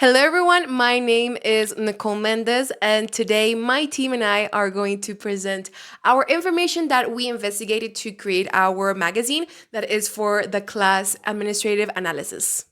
Hello, everyone. My name is Nicole Mendez, and today my team and I are going to present our information that we investigated to create our magazine that is for the class Administrative Analysis.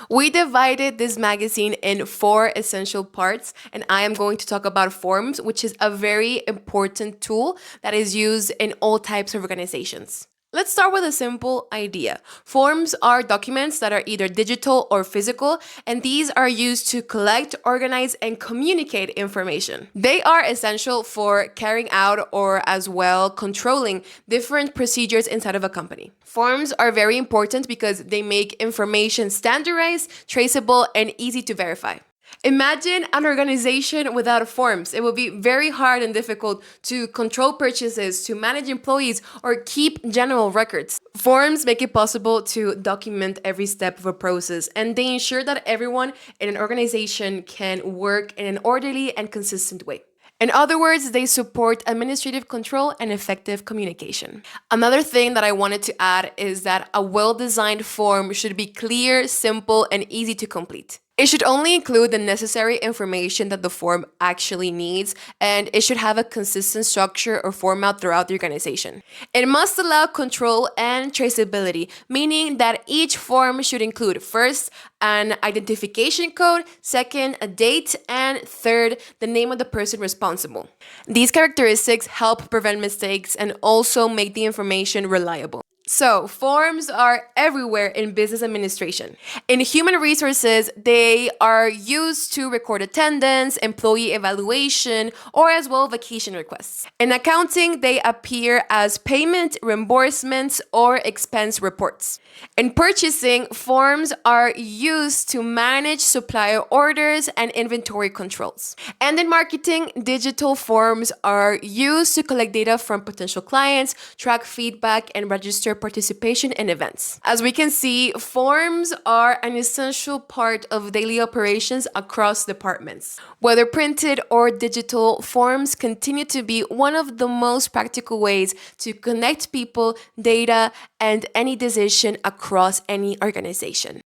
We divided this magazine in four essential parts, and I am going to talk about forms, which is a very important tool that is used in all types of organizations. Let's start with a simple idea. Forms are documents that are either digital or physical, and these are used to collect, organize, and communicate information. They are essential for carrying out or as well controlling different procedures inside of a company. Forms are very important because they make information standardized, traceable, and easy to verify. Imagine an organization without forms. It would be very hard and difficult to control purchases, to manage employees, or keep general records. Forms make it possible to document every step of a process, and they ensure that everyone in an organization can work in an orderly and consistent way. In other words, they support administrative control and effective communication. Another thing that I wanted to add is that a well designed form should be clear, simple, and easy to complete. It should only include the necessary information that the form actually needs, and it should have a consistent structure or format throughout the organization. It must allow control and traceability, meaning that each form should include first, an identification code, second, a date, and third, the name of the person responsible. These characteristics help prevent mistakes and also make the information reliable. So, forms are everywhere in business administration. In human resources, they are used to record attendance, employee evaluation, or as well vacation requests. In accounting, they appear as payment, reimbursements, or expense reports. In purchasing, forms are used to manage supplier orders and inventory controls. And in marketing, digital forms are used to collect data from potential clients, track feedback, and register participation in events. As we can see, forms are an essential part of daily operations across departments. Whether printed or digital, forms continue to be one of the most practical ways to connect people, data, and any decision across any organization.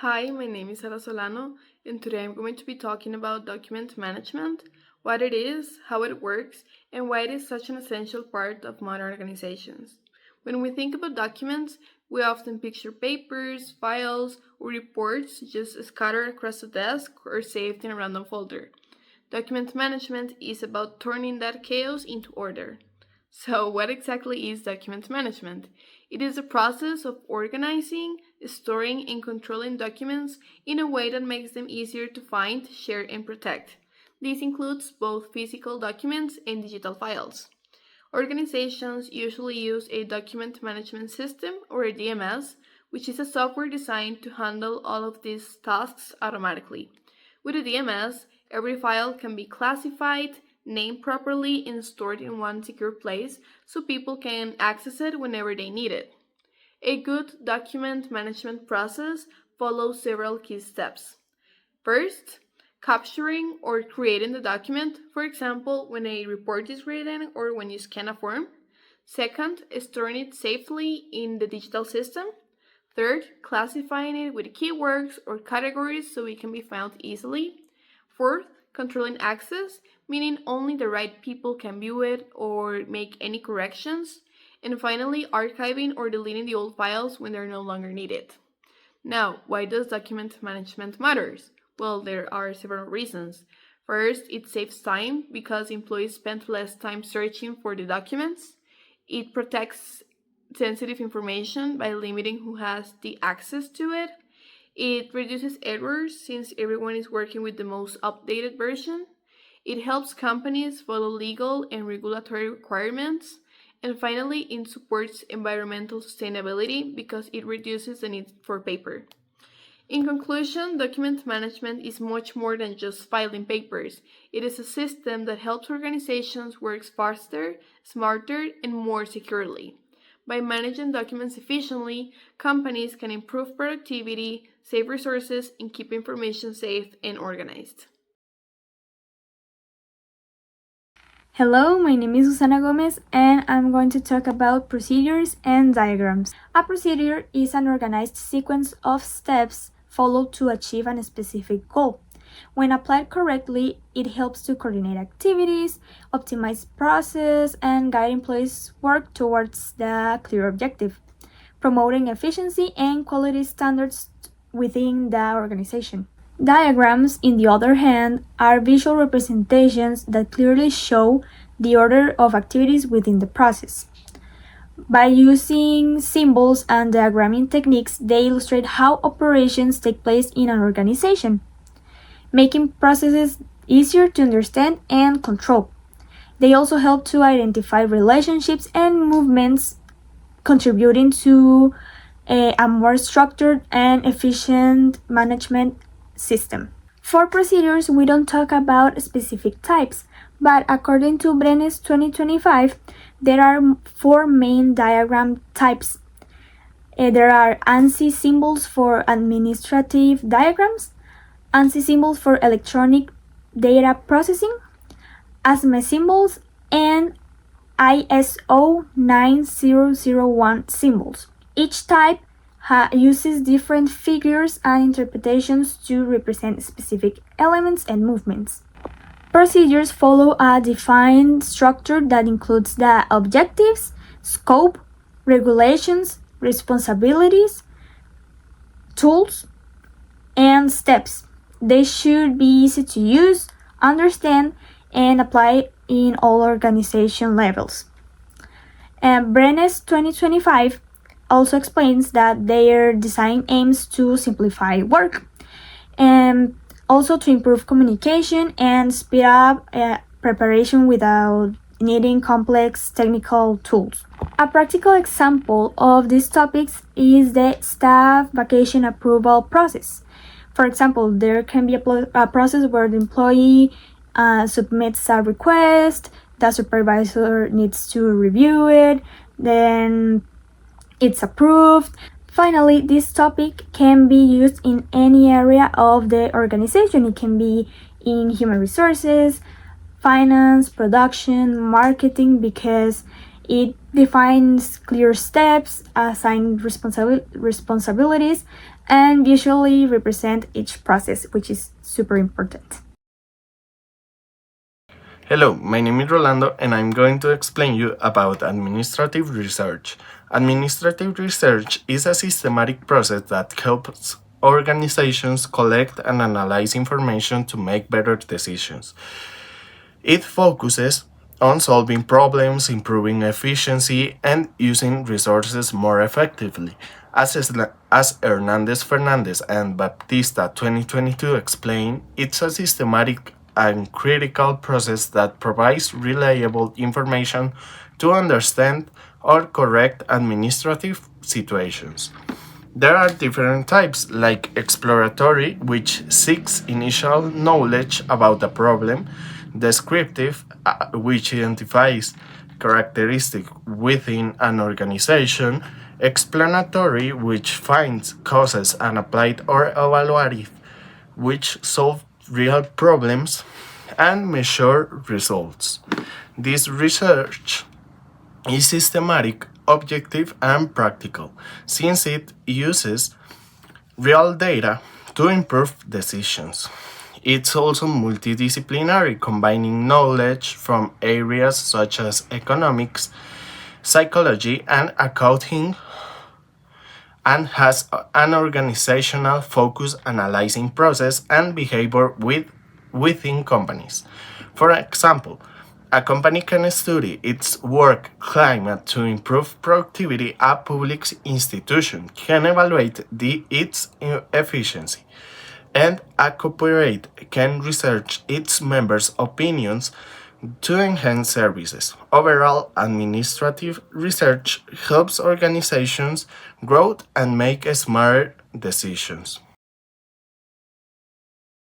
Hi, my name is Sara Solano, and today I'm going to be talking about document management, what it is, how it works, and why it is such an essential part of modern organizations. When we think about documents, we often picture papers, files, or reports just scattered across the desk or saved in a random folder. Document management is about turning that chaos into order. So, what exactly is document management? It is the process of organizing, storing, and controlling documents in a way that makes them easier to find, share, and protect. This includes both physical documents and digital files. Organizations usually use a document management system or a DMS, which is a software designed to handle all of these tasks automatically. With a DMS, every file can be classified, named properly, and stored in one secure place so people can access it whenever they need it. A good document management process follows several key steps. First, capturing or creating the document, for example, when a report is written or when you scan a form. Second, storing it safely in the digital system. Third, classifying it with keywords or categories so it can be found easily. Fourth, controlling access, meaning only the right people can view it or make any corrections. And finally, archiving or deleting the old files when they're no longer needed. Now, why does document management matters? Well, there are several reasons. First, it saves time because employees spend less time searching for the documents. It protects sensitive information by limiting who has the access to it. It reduces errors since everyone is working with the most updated version. It helps companies follow legal and regulatory requirements. And finally, it supports environmental sustainability because it reduces the need for paper. In conclusion, document management is much more than just filing papers. It is a system that helps organizations work faster, smarter, and more securely. By managing documents efficiently, companies can improve productivity, save resources, and keep information safe and organized. Hello, my name is Susana Gomez and I'm going to talk about procedures and diagrams. A procedure is an organized sequence of steps followed to achieve a specific goal. When applied correctly, it helps to coordinate activities, optimize process, and guide employees' work towards the clear objective, promoting efficiency and quality standards within the organization. Diagrams, on the other hand, are visual representations that clearly show the order of activities within the process. By using symbols and diagramming techniques, they illustrate how operations take place in an organization, making processes easier to understand and control. They also help to identify relationships and movements, contributing to a more structured and efficient management system. For procedures, we don't talk about specific types, but according to Brenes 2025, there are 4 main diagram types. There are ANSI symbols for administrative diagrams, ANSI symbols for electronic data processing, ASME symbols, and ISO 9001 symbols. Each type uses different figures and interpretations to represent specific elements and movements. Procedures follow a defined structure that includes the objectives, scope, regulations, responsibilities, tools, and steps. They should be easy to use, understand, and apply in all organization levels. And Brenes 2025 also explains that their design aims to simplify work and also to improve communication and speed up preparation without needing complex technical tools. A practical example of these topics is the staff vacation approval process. For example, there can be a process where the employee submits a request, the supervisor needs to review it, then it's approved. Finally, this topic can be used in any area of the organization. It can be in human resources, finance, production, marketing, because it defines clear steps, assigns responsibilities, and visually represent each process, which is super important. Hello, my name is Rolando and I'm going to explain you about administrative research. Administrative research is a systematic process that helps organizations collect and analyze information to make better decisions. It focuses on solving problems, improving efficiency, and using resources more effectively. As Hernandez Fernandez and Baptista 2022 explain, it's a systematic and critical process that provides reliable information to understand or correct administrative situations. There are different types, like exploratory, which seeks initial knowledge about the problem, descriptive, which identifies characteristics within an organization, explanatory, which finds causes and applied, or evaluative, which solve real problems and measure results. This research is systematic, objective, and practical, since it uses real data to improve decisions. It's also multidisciplinary, combining knowledge from areas such as economics, psychology, and accounting, and has an organizational focus analyzing process and behavior within companies. For example, a company can study its work climate to improve productivity. A public institution can evaluate its efficiency, and a corporate can research its members' opinions to enhance services. Overall, administrative research helps organizations grow and make smarter decisions.